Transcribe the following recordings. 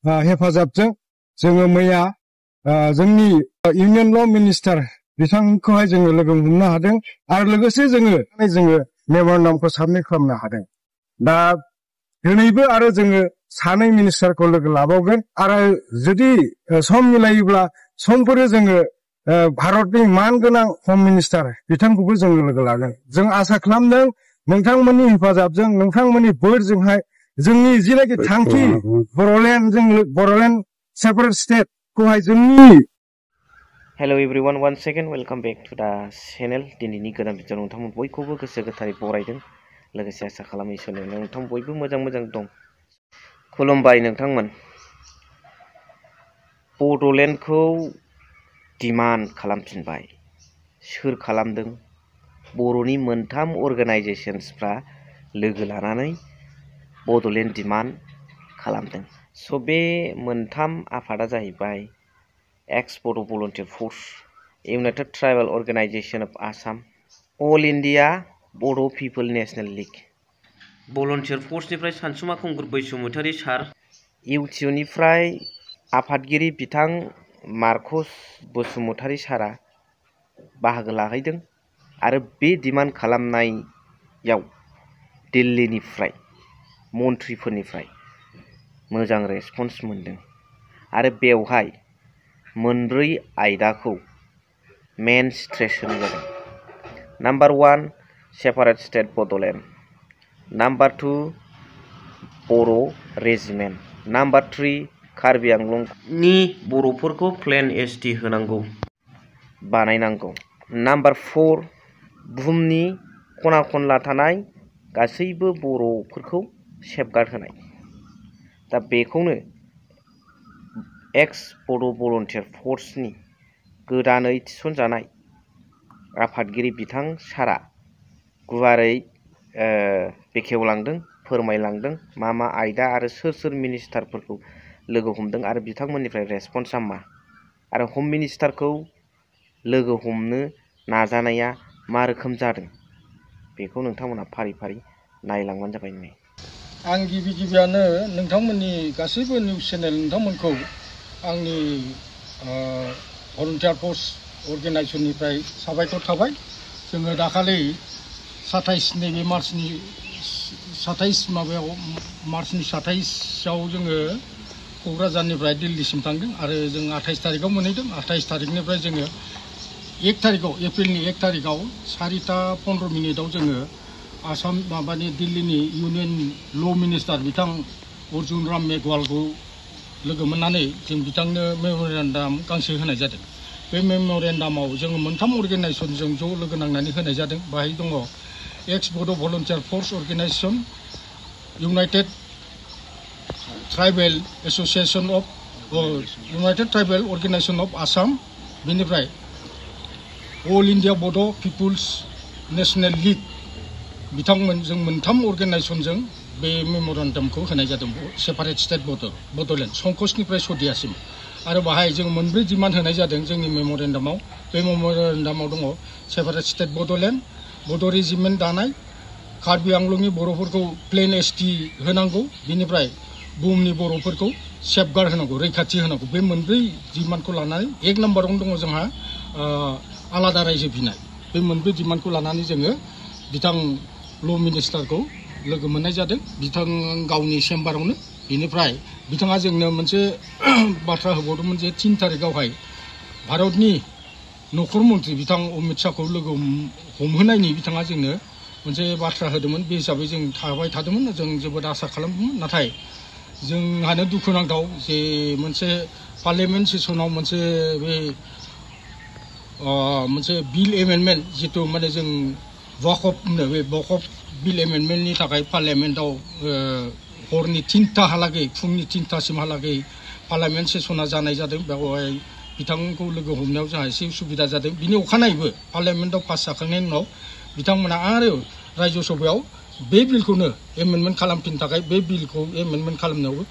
हेफाजाबजों जोङो मैया जोंनि इउनियन ल' मिनिस्टार बिथांखौहाय जोङो लोगो हमनो हादों आरो लोगोसे जोङो मेम'रेन्डामखौ साबमिट खालामनो हादों। दा दिनैबो आरो जोङो सानै मिनिस्टारखौ लोगो लाबावगोन आरो जुदि सम मिलायोब्ला समफोर जोङो भारतनि मानगोनां हम मिनिस्टार बिथांखौबो जोङो लोगो लागोन। जों आसा खालामदों नोंथांमोननि हेफाजाबजों नोंथांमोननि बोरजोंहाय जोंनि जिनाखि थांखि बर'लेण्ड सेपारेट स्टेट खौहाय जोंनि Hello everyone, once again welcome back to the channel. दिनैनि गोदान भिडिअ नोंथांमोन बयखौबो गोसो गोथारै बरायदों। लोगोसे आसा खालामो इसोरनो नोंथां बयबो मोजां दं। खुलुमबाय नोंथांमोन। बड'लेण्डखौ डिमान्ड खालामफिनबाय। सोर खालामदों? बर'नि मोनथाम अर्गानाइजेशनसफ्रा लोगो लानानै बड'लेण्ड डिमान्ड खालामदों। स' बे मोनथाम आफादा जाहैबाय एक्स-बड' volunteer force, United tribal organisation of Assam, all India बड' पिपल नेशनेल लीग। भलन्टियार फर्सनिफ्राय सानसुमा खुंगुर बैसुमुतियारि सार, इउटिइउनिफ्राय आफादगिरि बिथां मार्कस बसुमतारी सारा बाहागो लाहैदों आरो बे डिमान्ड खालामनायाव दिल्लीनिफ्राय मन्थ्रिफोरनिफ्राय मोजां रेसपन्स मोनदों आरो बेवहाय मोनब्रै आयदाखौ मेन स्ट्रेस होनाय जादों। Number 1 separate state Bodoland, number 2 बर' रेजिमेन्ट, नाम्बार 3 कार्बि आंलंनि बर'फोरखौ प्लेन एसटि होनांगौ बानायनांगौ, नाम्बार 4 बुहुमनि खना खनला थानाय गासैबो बर'फोरखौ सेफगार्ड होनाय। दा बेखौनो एक्स-बड' भलन्टियार फर्सनि गोदानै थिसनजानाय आफादगिरि बिथां सारा गुवारै बेखेवलांदों, फोरमायलांदों मा आयदा आरो सोर मिनिस्टारफोरखौ लोगो हमदों आरो बिथांमोननिफ्राय रेसपन्सआ मा आरो हम मिनिस्टारखौ लोगो हमनो नाजानाया मा रोखोम जादों बेखौ नोंथांमोना फारि फारि नायलांबानो जाबाय। आं गिबियावनो नोंथांमोननि गासैबो निउस चेनेल नोंथांमोनखौ आंनि भलन्टियार फर्स अर्गानाइजेशननिफ्राय साबायखर थाबाय। जोङो दाखालि 27 नैबे मार्चनि 27आव जोङो क'क्राझारनिफ्राय दिल्लीसिम थांदों आरो जों 28 तारिखआव मोनहैदों। 28 तारिखनिफ्राय जोङो 1 तारिखआव एप्रिलनि 1 तारिखआव 4:15 जोङो आसाम दिल्लीनि इउनियन ल' मिनिस्टार बिथां अर्जुन राम मेघवालखौ लोगो मोननानै जों बिथांनो मेम'रेन्डाम गांसे होनाय जादों। बे मेम'रेन्डामाव जोङो मोनथाम अर्गानाइजेशनजों ज' लोगो नांनानै होनाय जादों। बाहाय दङ एक्स-बड' volunteer force organisation, United tribal organisation of Assam, बेनिफ्राय अल इन्डिया बड' पिपुल्स नेशनेल लीग बिथांमोन जों मोनथाम अर्गानाइजेशनजों बे मेम'रेन्डामखौ होनाय जादों। सेपारेट स्टेट बड'लेण्ड संकसनिफ्राय सदियासिम आरो बाहाय जों मोनब्रै डिमान्ड होनाय जादों जोंनि मेम'रेन्डामाव। बे मेम'रेन्डामाव दङ सेपारेट स्टेट बड'लेण्ड, बड' रेजिमेन्ट दानाय, कार्बि आंलंनि बर'फोरखौ प्लेन एसटि होनांगौ, बेनिफ्राय बुहुमनि बर'फोरखौ सेफगार्ड होनांगौ, रैखाथि होनांगौ। बे मोनब्रै डिमान्डखौ लानानै 1 नाम्बारावनो दङ जोंहा आलादा रायजो बिनाय। बे मोनब्रै डिमान्डखौ लानानै जोङो बिथां ल' मिनिस्टारखौ लोगो मोननाय जादों बिथां गावनि चेम्बारावनो। बेनिफ्राय बिथाङा जोंनो मोनसे बाथ्रा होबावदोंमोन जे 3 तारिखआवहाय भारतनि नखर मन्थ्रि बिथां अमित शाहखौ लोगो हमहोनायनि बिथाङा जोंनो मोनसे बाथ्रा होदोंमोन। बे हिसाबै जों थाबाय थादोंमोन, जों जोबोद आसा खालामदोंमोन। नाथाय जोंहानो दुखुनांथाव जे मोनसे पार्लियामेन्ट सेसनाव मोनसे बिल एमेन्डमेन्ट जिथु माने जों वाकफ होनो, बे वाकफ बिल एमेन्डमेन्टनि थाखाय पार्लियामेन्टआव हरनि 3टाहालागै फुंनि 3टासिमहालागै पार्लियामेन्ट सेसना जानाय जादों। बेवहाय बिथांखौ लोगो हमनायाव जोंहा एसे उसुबिदा जादों। बिनि अखानायैबो पार्लियामेन्टआव पास जाखांनायनि उनाव बिथांमोना आरो रायजो सभायाव बे बिलखौनो एमेन्डमेन्ट खालामफिननो थाखाय बे बिलखौ एमेन्डमेन्ट खालामनायावबो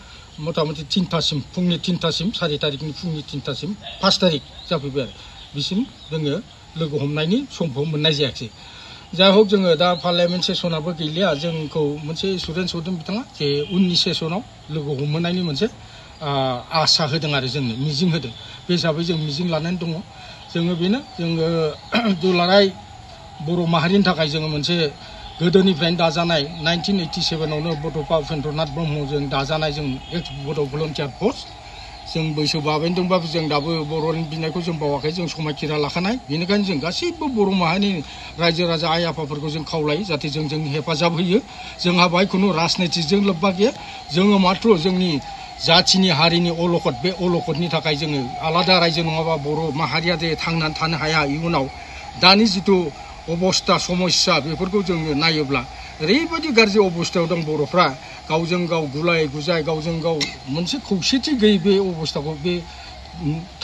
मथा-मथि 3टासिम फुंनि 3टासिम 4 तारिखनि फुंनि 3टासिम 5 तारिख जाफैबाय आरो बिसिम जोङो लोगो हमनायनि समखौ मोननाय जायाखिसै। जाय हक जोङो दा पार्लियामेन्ट सेसनाबो गैलिया, जोंखौ मोनसे एसुरेन्स हरदों बिथाङा जे उननि सेसनाव लोगो हमहोनायनि मोनसे आसा होदों आरो जोंनो मिजिं होदों बे हिसाबै जों मिजिं लानानै दङ जोङो बेनो जोङो दुलाराय बर' माहारिनि थाखाय जोङो मोनसे गोदोनिफ्रायनो दाजानाय 1987आवनो बड'फा उपेन्द्रनाथ ब्रह्मजों दाजानाय जों एक्स बड' भलन्टियार फर्स जों बैसो बाबेनदोंबाबो जों दाबो बर'नि बिनायखौ जों बावाखै जों समायखिरा लाखानाय बेनिखायनो जों गासैबो बर' माहारिनि रायजो राजा आइ आफाफोरखौ जों खावलायो जाहाथे जों हेफाजाब होयो जोंहा बाहाय खुनु राजनितिजों लोब्बा गैया जोङो माथ्र जोंनि जाथिनि हारिनि अलखद बे अलखदनि थाखाय जोङो आलादा रायजो नङाबा बर' माहारिया जे थांनानै थानो हाया इयुनाव दानि जिथु अबस्था समस्या बेफोरखौ जोङो नायोब्ला ओरैबायदि गाज्रि अबस्थायाव दं बर'फ्रा गावजों गाव गुलाय गुजाय गावजों गाव मोनसे खौसेथि गैयै बे अबस्थाखौ बे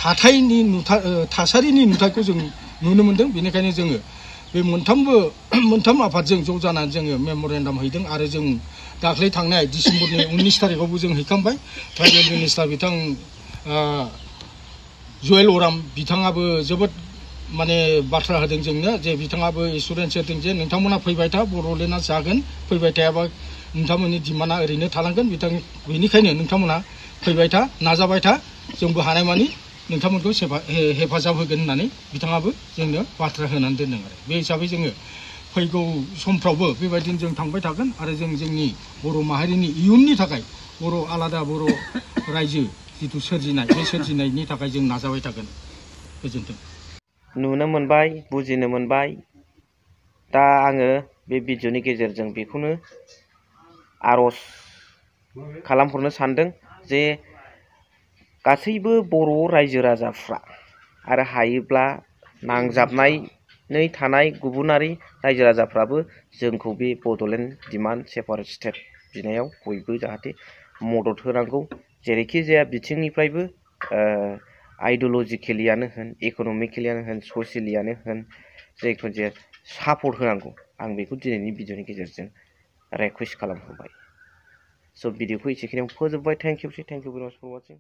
थासारिनि नुथायखौ जों नुनो मोनदों बेनिखायनो जोङो बे मोनथाम आफादजों ज' जानानै जोङो मेम'रेन्डाम हैदों आरो जों दाख्लै थांनाय डिसेम्बरनि 19 तारिखआवबो जों हैखांबाय ट्राइबेल मिनिस्टार बिथां जुवेल अराम बिथाङाबो जोबोद माने बाथ्रा होदों जोंनो जे बिथाङाबो एसुरेन्स होदों जे नोंथांमोना फैबाय था बर'लेण्डआ जागोन फैबाय थायाबा नोंथांमोननि डिमान्डआ ओरैनो थालांगोन बेनिखायनो नोंथांमोना फैबाय था नाजाबाय था जोंबो हानायमानि नोंथांमोनखौ हेफाजाब होगोन होननानै बिथाङाबो जोंनो बाथ्रा होनानै दोनदों आरो बे हिसाबै जोङो फैगौ समफ्रावबो बेबायदिनो जों थांबाय थागोन आरो जों जोंनि बर' माहारिनि इयुननि थाखाय आलादा बर' रायजो जिथु सोरजिनाय बे सोरजिनायनि थाखाय जों नाजाबाय थागोन गोजोन्थों नुनो मोनबाय बुजिनो मोनबाय दा आङो बे भिडिअनि गेजेरजों बेखौनो आर'ज खालामहरनो सानदों जे गासैबो बर' रायजो राजाफ्रा आरो हायोब्ला नांजाबनानै थानाय गुबुनारि रायजो राजाफ्राबो जोंखौ बे बड'लेण्ड डिमान्ड सेपारेट स्टेट बिनायाव बयबो जाहाथे मदद होनांगौ जेरैखि जाया बिथिंनिफ्रायबो आइडिय'लजिकेलियानो होन इक'नमिकेलियानो होन ससियेलियानो होन जायखिजाया जाया सापर्ट होनांगौ आं बेखौ दिनैनि भिडिअनि गेजेरजों रिक्वेस्ट खालामहरबाय स' भिडिअखौ एसेखिनियाव फोजोबबाय थेंक इउ भेरि माच फर वाचिं